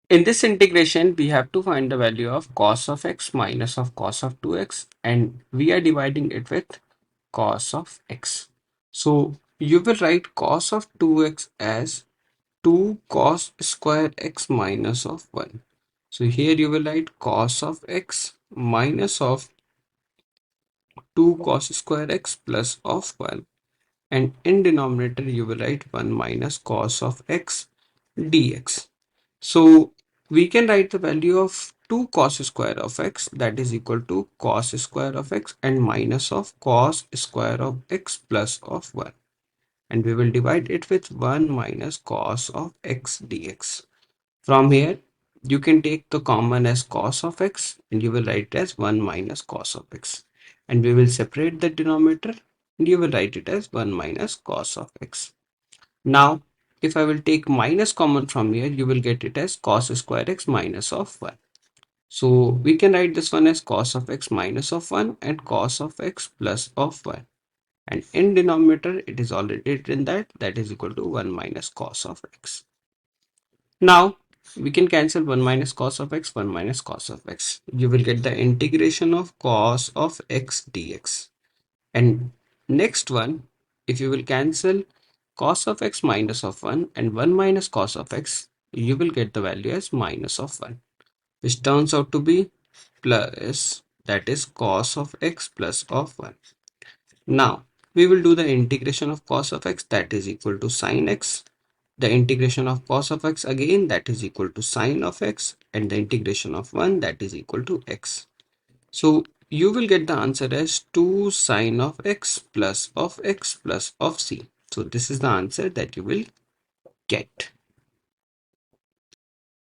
In this integration, we have to find the value of cos of x minus of cos of 2x, and we are dividing it with cos of x. So you will write cos of 2x as 2 cos square x minus of 1. So here you will write cos of x minus of 2 cos square x plus of 1, and in denominator you will write 1 minus cos of x dx. So we can write the value of 2 cos square of x, that is equal to cos square of x and minus of cos square of x plus of 1, and we will divide it with 1 minus cos of x dx. From here you can take the common as cos of x and you will write it as 1 minus cos of x, and we will separate the denominator and you will write it as 1 minus cos of x. Now, if I will take minus common from here, you will get it as cos square x minus of 1. So we can write this one as cos of x minus of 1 and cos of x plus of 1. And in denominator, it is already written that is equal to 1 minus cos of x. Now, we can cancel 1 minus cos of x, 1 minus cos of x. You will get the integration of cos of x dx. And next one, if you will cancel cos of x minus of 1 and 1 minus cos of x, you will get the value as minus of 1, which turns out to be plus, that is cos of x plus of 1. Now, we will do the integration of cos of x, that is equal to sine x. The integration of cos of x again, that is equal to sine of x, and the integration of 1, that is equal to x. So you will get the answer as 2 sine of x plus of c. So this is the answer that you will get.